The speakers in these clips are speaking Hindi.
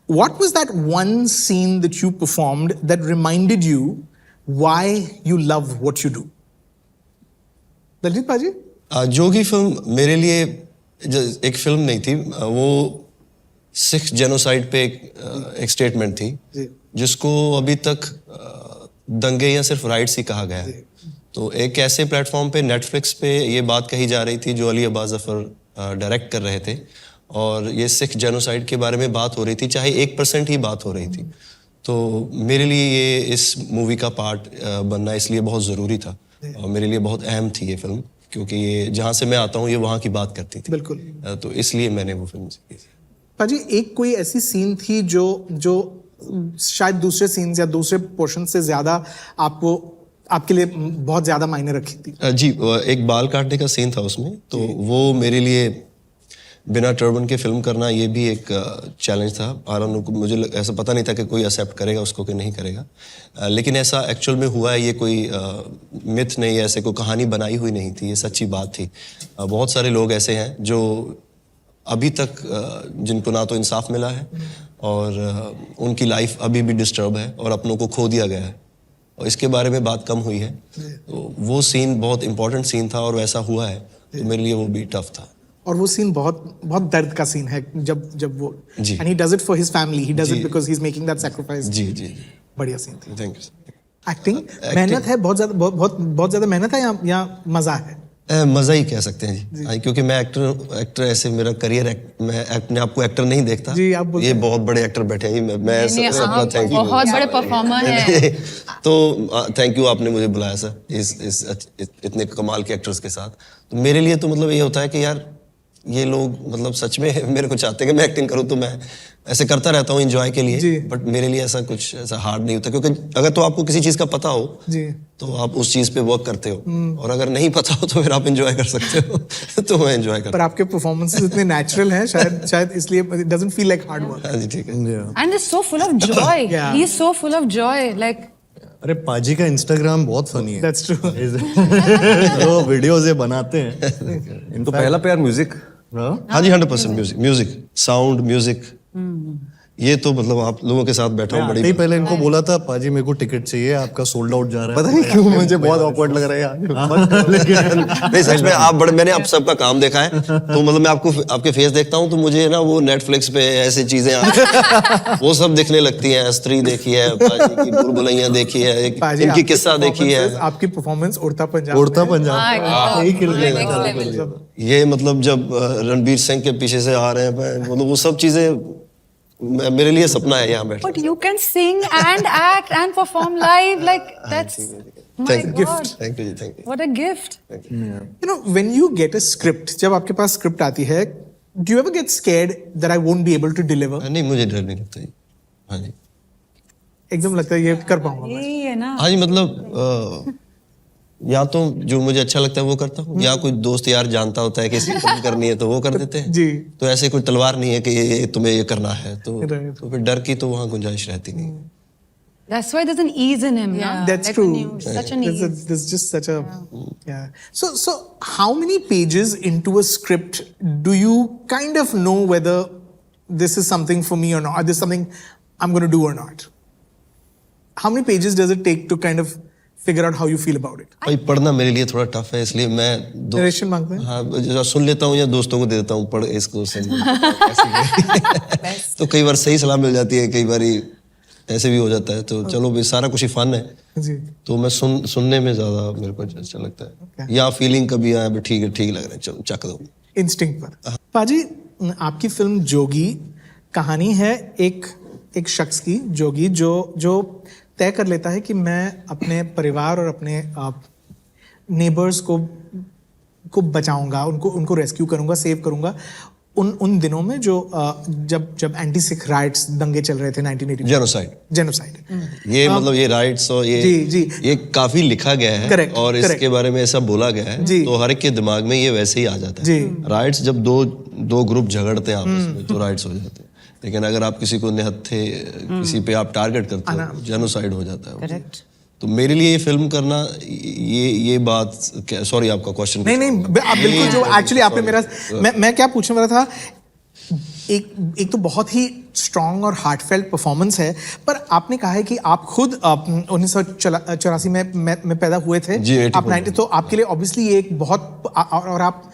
what was that one scene that you performed that reminded you why you love what you do? Daljit पाजी? जोगी फिल्म मेरे लिए एक फिल्म नहीं थी, वो सिख जेनोसाइड पे एक स्टेटमेंट थी जिसको अभी तक दंगे या सिर्फ राइट्स ही कहा गया है। तो एक ऐसे प्लेटफॉर्म पे नेटफ्लिक्स पे ये बात कही जा रही थी जो अली अब्बास जफर डायरेक्ट कर रहे थे, और ये सिख जेनोसाइड के बारे में बात हो रही थी, चाहे 1% ही बात हो रही थी। तो मेरे लिए ये इस मूवी का पार्ट बनना इसलिए बहुत ज़रूरी था और मेरे लिए बहुत अहम थी ये फिल्म, क्योंकि ये जहाँ से मैं आता हूँ ये वहाँ की बात करती थी। बिल्कुल। तो इसलिए मैंने वो फिल्म की थी। पाजी, एक कोई ऐसी सीन थी जो शायद दूसरे सीन्स या दूसरे पोर्शन से ज़्यादा आपके लिए बहुत ज़्यादा मायने रखी थी? जी, एक बाल काटने का सीन था उसमें, तो वो मेरे लिए बिना टर्बन के फिल्म करना ये भी एक चैलेंज था। मुझे ऐसा पता नहीं था कि कोई एक्सेप्ट करेगा उसको कि नहीं करेगा, लेकिन ऐसा एक्चुअल में हुआ है। ये कोई मिथ नहीं, ऐसे कोई कहानी बनाई हुई नहीं थी, ये सच्ची बात थी। बहुत सारे लोग ऐसे हैं जो अभी तक जिनको ना तो इंसाफ मिला है और उनकी लाइफ अभी भी डिस्टर्ब है और अपनों को खो दिया गया है, और इसके बारे में बात कम हुई है। तो वो सीन बहुत इंपॉर्टेंट सीन था और वैसा हुआ है, तो मेरे लिए वो भी टफ था। और वो सीन बहुत बहुत दर्द का सीन है जब वो and he does it for his family, he does it because he is making that sacrifice. जी। बढ़िया सीन था। Thank you. एक्टिंग मेहनत है, बहुत ज्यादा मेहनत है या मजा है? मजा ही कह सकते हैं जी, क्योंकि मैं एक्टर ऐसे मेरा करियर मैं अपने आप को एक्टर नहीं देखता जी। आप ये बहुत बड़े एक्टर बैठे हैं, मैं अपना थैंक यू, बहुत बड़े परफॉर्मर हैं। तो थैंक यू, आपने मुझे बुलाया सर इस इतने कमाल के एक्टर्स के साथ। तो मेरे लिए तो मतलब ये होता है कि यार ये लोग मतलब सच में मेरे को चाहते हैं कि मैं एक्टिंग करूं, तो मैं ऐसे करता रहता हूं एंजॉय के लिए, बट मेरे लिए ऐसा कुछ ऐसा हार्ड नहीं होता, क्योंकि अगर तो आपको किसी चीज का पता हो जी, तो आप उस चीज पे वर्क करते हो, और अगर नहीं पता हो तो फिर आप एंजॉय कर सकते हो। तो मैं एंजॉय करता हूं। पर आपके परफॉर्मेंसेस इतने नेचुरल हैं, शायद इसलिए it doesn't feel like hard work. हां जी, ठीक है। And is so full of Joy, he is so full of Joy, like अरे पाजी का इंस्टाग्राम बहुत फनी है। That's true. वो वीडियोस ये बनाते हैं। इनको पहला प्यार म्यूजिक। हाँ जी, 100% म्यूजिक, साउंड, म्यूजिक, ये तो मतलब आप लोगों के साथ बैठा हूँ बड़ी। पहले इनको बोला था पाजी मेरे को टिकट चाहिए, आपका सोल्ड आउट जा रहा है। पता नहीं क्यों मुझे बहुत ऑकवर्ड लग रहा है। नहीं सच में आप मैंने आप सबका काम देखा है, तो मतलब मैं आपके फेस देखता हूँ तो मुझे ना वो नेटफ्लिक्स पे ऐसी चीजें वो सब दिखने लगती हैं। स्त्री देखी है, पाजी की बुलबुलैया देखी है, इनकी किस्सा देखी है। आपकी परफॉर्मेंस उड़ता पंजाब ये मतलब जब रणबीर सिंह के पीछे से आ रहे हैं, मतलब वो सब चीजें मेरे लिए सपना है यहाँ बैठ। But you can sing and act and perform live, like that's my God. Thank you, thank you. What a gift. You know, when you get a script, जब आपके पास स्क्रिप्ट आती है, do you ever get scared that I won't be able to deliver? नहीं, मुझे डर नहीं लगता जी। हाँ जी, एकदम लगता है ये कर पाऊंगा। यही है ना। हाँ जी, मतलब या तो जो मुझे अच्छा लगता है वो करता हूँ, या कोई दोस्त यार जानता होता है कि इसकी फिल्म करनी है तो वो कर देते हैं जी। तो ऐसे कोई तलवार नहीं है कि ये तुम्हें ये करना है, तो फिर डर की तो वहाँ गुंजाइश रहती नहीं। That's why there's an ease in him. Yeah, na? that's like true. Such an ease. There's just such a yeah. So how many pages into a script do you kind of know whether this is something for me or not? Or this is something I'm going to do or not? How many pages does it take to kind of figure out how you feel about it? भाई पढ़ना मेरे लिए थोड़ा टफ है, इसलिए मैं नरेशन मांगते हैं। हाँ, सुन लेता हूँ या दोस्तों को दे देता हूँ, पढ़ इसको तो कई बार सही सलाह मिल जाती है, कई बार ऐसे भी हो जाता है, तो चलो भाई सारा कुछ ही फन है जी। तो मैं सुनने में ज्यादा मेरे को अच्छा लगता है, या फीलिंग कभी आया ठीक है, ठीक लग रहा है, चलो चक दो इंस्टिंक्ट पर। पाजी, आपकी फिल्म जोगी कहानी है एक शख्स की, जोगी जो तय कर लेता है कि मैं अपने परिवार और अपने नेबर्स को बचाऊंगा, उनको रेस्क्यू करूंगा, सेव करूंगा। उन दिनों में जो जब एंटी सिख राइट्स दंगे चल रहे थे 1980 जेनोसाइड ये मतलब ये राइट्स और ये काफी लिखा गया है। correct, और इसके बारे में ऐसा बोला गया है, तो हर एक के दिमाग में ये वैसे ही आ जाता है। राइट्स जब दो ग्रुप झगड़ते हैं आपस में तो राइट्स हो जाते हैं, लेकिन अगर आप किसी को निहत्थे किसी पे आप टारगेट करते हो, जेनोसाइड हो जाता है। Correct. तो मेरे लिए ये फिल्म करना ये बात, सॉरी आपका क्वेश्चन नहीं आप बिल्कुल, जो एक्चुअली आपने मेरा मैं क्या पूछने वाला था, एक तो बहुत ही स्ट्रॉन्ग और हार्टफेल्ट परफॉर्मेंस है, पर आपने कहा है कि आप खुद 1984 में पैदा हुए थे। जी, आप 90, तो आपके लिए ऑब्वियसली ये एक बहुत, और आप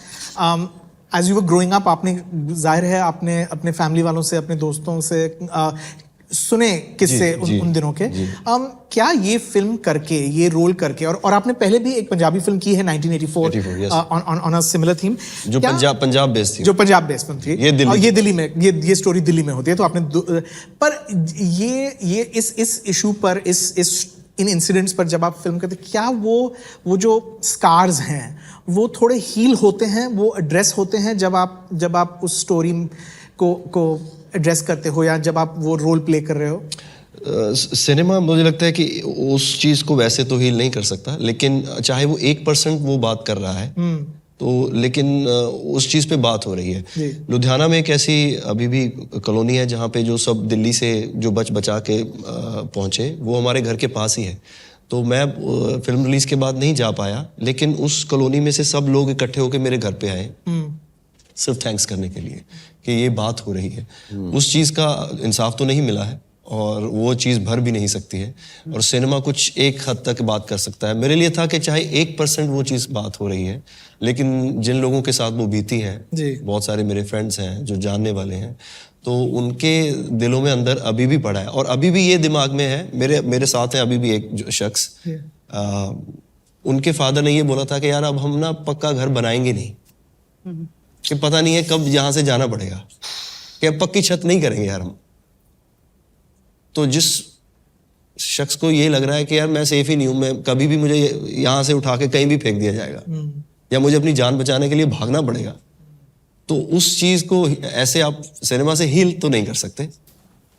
as you were growing up, आपने जाहिर है आपने अपने फैमिली वालों से, अपने दोस्तों से सुने किस्से उन दिनों के। क्या ये फिल्म करके, ये रोल करके, और आपने पहले भी एक पंजाबी फिल्म की है 1984 ऑन अ सिमिलर थीम, जो पंजाब बेस्ड थी, जो पंजाब बेस्ड फिल्म थी, ये दिल्ली में, ये स्टोरी दिल्ली में होती है। तो आपने पर ये इस इशू पर, इन इंसिडेंट्स पर जब आप फिल्म करते, क्या वो जो स्कार्स हैं वो थोड़े हील होते हैं, वो एड्रेस होते हैं जब आप उस स्टोरी को एड्रेस करते हो, या जब आप वो रोल प्ले कर रहे हो? सिनेमा मुझे लगता है कि उस चीज को वैसे तो हील नहीं कर सकता, लेकिन चाहे वो 1% वो बात कर रहा है तो, लेकिन उस चीज पे बात हो रही है। लुधियाना में एक ऐसी अभी भी कॉलोनी है जहाँ पे जो सब दिल्ली से जो बचा के पहुंचे, वो हमारे घर के पास ही है। तो मैं फिल्म रिलीज के बाद नहीं जा पाया, लेकिन उस कॉलोनी में से सब लोग इकट्ठे होकर मेरे घर पे आए, सिर्फ थैंक्स करने के लिए कि ये बात हो रही है। उस चीज़ का इंसाफ तो नहीं मिला है, और वो चीज़ भर भी नहीं सकती है, और सिनेमा कुछ एक हद तक बात कर सकता है। मेरे लिए था कि चाहे 1% वो चीज़ बात हो रही है, लेकिन जिन लोगों के साथ वो बीती है, बहुत सारे मेरे फ्रेंड्स हैं जो जानने वाले हैं, तो उनके दिलों में अंदर अभी भी पड़ा है, और अभी भी ये दिमाग में है। मेरे साथ है अभी भी एक शख्स, उनके फादर ने ये बोला था कि यार अब हम ना पक्का घर बनाएंगे नहीं, कि पता नहीं है कब यहाँ से जाना पड़ेगा, कि अब पक्की छत नहीं करेंगे यार हम। तो जिस शख्स को ये लग रहा है कि यार मैं सेफ ही नहीं हूं, मैं कभी भी मुझे यहाँ से उठा के कहीं भी फेंक दिया जाएगा, या मुझे अपनी जान बचाने के लिए भागना पड़ेगा, तो उस चीज को ऐसे आप सिनेमा से हील तो नहीं कर सकते,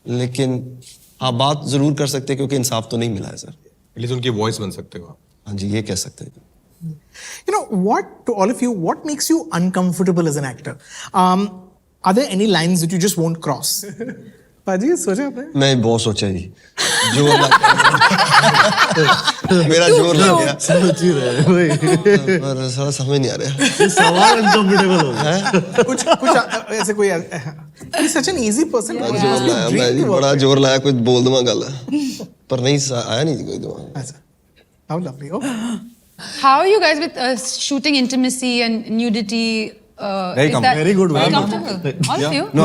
लेकिन हाँ बात जरूर कर सकते, क्योंकि इंसाफ तो नहीं मिला है सर। एटलीस्ट उनकी वॉइस बन सकते हो आप। हाँ जी, ये कह सकते हैं। You know, to all of you, what makes you uncomfortable as an actor? Are there any lines that you just won't cross? पाजी, सोचा आपने? मैं बहुत सोचा जी, जोर लग गया मेरा जोर लग गया, सोच ही रहे हैं भाई, पर सारा समझ नहीं आ रहा ये सवाल अनकंफर्टेबल हो गया। कुछ ऐसे कोई, he's such an easy person. जोर लाया मैं जी, बड़ा जोर लाया, कुछ बोल दूंगा गल, पर नहीं आया नहीं कोई दिमाग। How lovely. Oh. How are you guys with shooting intimacy and nudity? Very comfortable. Very good, Very very comfortable. All of you? No,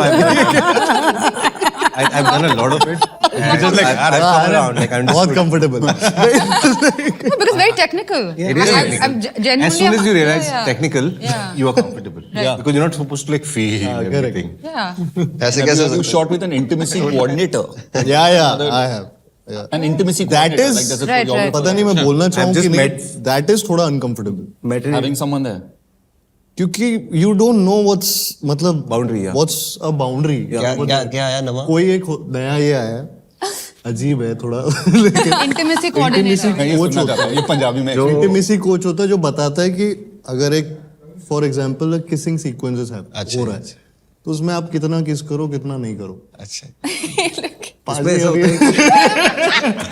I've done a lot of it. It's just like I've come around. Like I'm बहुत comfortable। No, because very technical. It is technical. I'm genuinely. As soon as you realize yeah. technical, Yeah. you are comfortable. Yeah. Because you're not supposed to like feel correct. everything. Yeah. ऐसे कैसे हो You सकता shot with an intimacy coordinator. Yeah, I have. Yeah. An intimacy That coordinator. is- like there's a Right, choreographer. पता नहीं मैं बोलना चाहूँ just कि नहीं, met- that is थोड़ा uncomfortable, Met in Having someone there. क्योंकि you don't know what's, मतलब Boundary, yeah. what's a boundary। क्या आया नवा? कोई एक नया ये आया है, अजीब है थोड़ा, लेकिन Intimacy coordinator. मैं ये कोच सुनना होता चाहता हूँ, ये पंजाबी में इंटीमेसी कोच होता है जो बताता है कि अगर एक फॉर एग्जांपल किसिंग सीक्वेंसेस है अच्छा, हो रहा है, तो उसमें आप कितना किस करो कितना नहीं करो। अच्छा, उसमें ऐसा होता है कि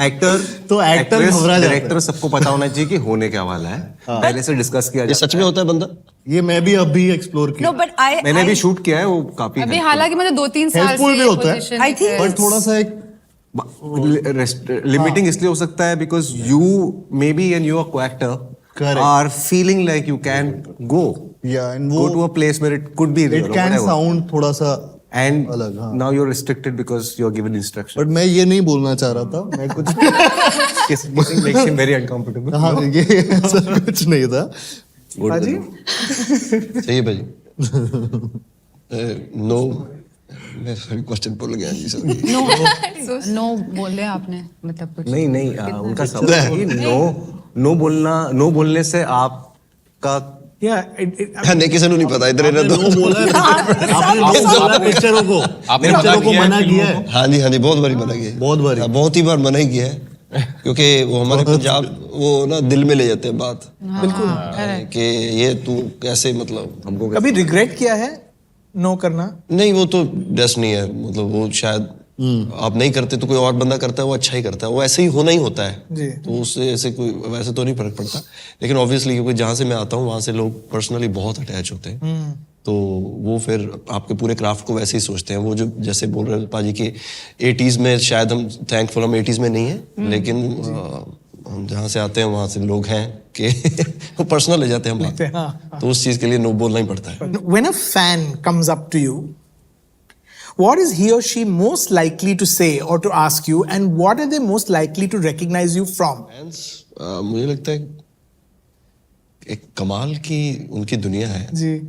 एक्टर तो एक्टर घबरा जाता है। डायरेक्टर सबको पता होना चाहिए कि होने क्या वाला है, पहले से डिस्कस किया ये जाता सच में होता है बंदा? ये मैं भी अभी एक्सप्लोर किया, No, but I. है। मैंने भी शूट किया है, वो काफी अभी हालांकि मुझे 2-3 साल हेल्पफुल से भी होता position है, में थे। पर थोड़ा सा एक लिमिटिंग इसलिए हो सकता है because you may be and you को actor Correct. Are feeling like you can go या एंड go to वो a place where it could be real it or can whatever. Sound थोड़ा सा And अलग, हाँ। now you're restricted because you're given instruction. But मैं ये नहीं बोलना चाह रहा था, मैं कुछ Kissing makes him very uncomfortable. हाँ ये ऐसा कुछ नहीं था। पाजी, सही है भाई। नो, मैं क्वेश्चन भूल गया जी सर। नो बोले आपने, मतलब कुछ नहीं उनका सवाल है कि नो बोलने से आपका नहीं, किसी को नहीं पता इधर इधर वो बोला है, आपने नो बोला पिक्चरों को, पिक्चरों को मना किया है, हाँ जी बहुत बारी मना किया है। बहुत बारी। हाँ, बहुत ही बार मना ही किया है, क्योंकि वो हमारे पंजाब वो ना दिल में ले जाते हैं बात, बिल्कुल, कि ये तू कैसे, मतलब हमको कभी रिग्रेट किया है नो करना? नहीं, वो तो डेस्टिनी है, मतलब वो शायद आप नहीं करते तो कोई और बंदा करता है, वो अच्छा ही करता है, वो ऐसे ही होना ही होता है जी। तो उससे ऐसे कोई वैसे तो नहीं फर्क पड़ता, लेकिन ऑब्वियसली क्योंकि जहाँ से मैं आता हूँ वहाँ से लोग पर्सनली बहुत अटैच होते हैं, तो वो फिर आपके पूरे क्राफ्ट को वैसे ही सोचते हैं। वो जो जैसे बोल रहे पाजी कि 80s में शायद हम थैंकफुल हम 80s में नहीं है, लेकिन हम जहाँ से आते हैं वहाँ से लोग हैं कि वो पर्सनल ले जाते हैं हम बात। तो उस चीज़ के लिए नो बोलना ही पड़ता है। When a fan comes up to you, what is he or she most likely to say or to ask you, and what are they most likely to recognize you from? मुझे लगता है एक कमाल की उनकी दुनिया है। जी।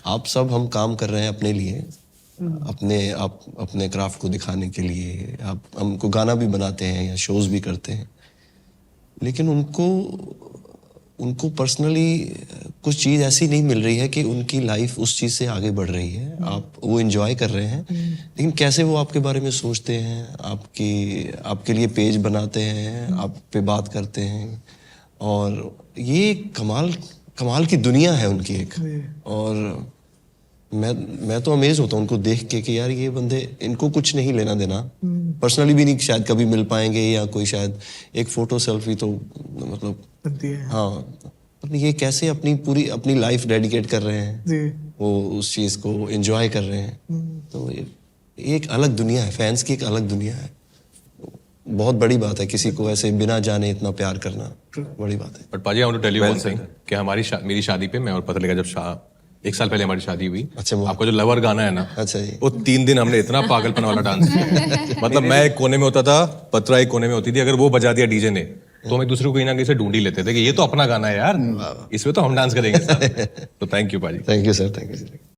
आप सब हम काम कर रहे हैं अपने लिए, अपने क्राफ्ट को दिखाने के लिए। आप हमको गाना भी बनाते हैं या शोज भी करते हैं, लेकिन उनको पर्सनली कुछ चीज़ ऐसी नहीं मिल रही है कि उनकी लाइफ उस चीज़ से आगे बढ़ रही है। आप वो एंजॉय कर रहे हैं, लेकिन कैसे वो आपके बारे में सोचते हैं, आपके लिए पेज बनाते हैं, आप पे बात करते हैं, और ये कमाल की दुनिया है उनकी एक। और मैं तो अमेज होता हूँ उनको देख के कि यार ये बंदे, इनको कुछ नहीं लेना देना, पर्सनली भी नहीं शायद कभी मिल पाएंगे, या कोई शायद एक फोटो सेल्फी तो मतलब हाँ, ये कैसे अपनी लाइफ डेडिकेट कर रहे हैं जी। वो उस चीज़ को एंजॉय कर रहे हैं। तो ये एक अलग दुनिया है, फैंस की एक अलग दुनिया है। बहुत बड़ी बात है किसी को ऐसे बिना जाने इतना प्यार करना, बड़ी बात है। बट पाजी I want to tell you one thing कि मेरी शादी पे मैं और पता लगा जब 1 साल पहले हमारी शादी हुई। अच्छा, आपका जो लवर गाना है ना, अच्छा जी, वो 3 दिन हमने इतना पागलपन वाला डांस किया। मतलब मैं एक कोने में होता था, पत्रा एक कोने में होती थी। अगर वो बजा दिया डीजे ने तो हम एक दूसरे को कहीं ना कहीं से ढूंढ ही लेते थे कि ये तो अपना गाना है यार, इसमें तो हम डांस करेंगे साथ। तो थैंक यू पाजी। Thank you sir, thank you sir.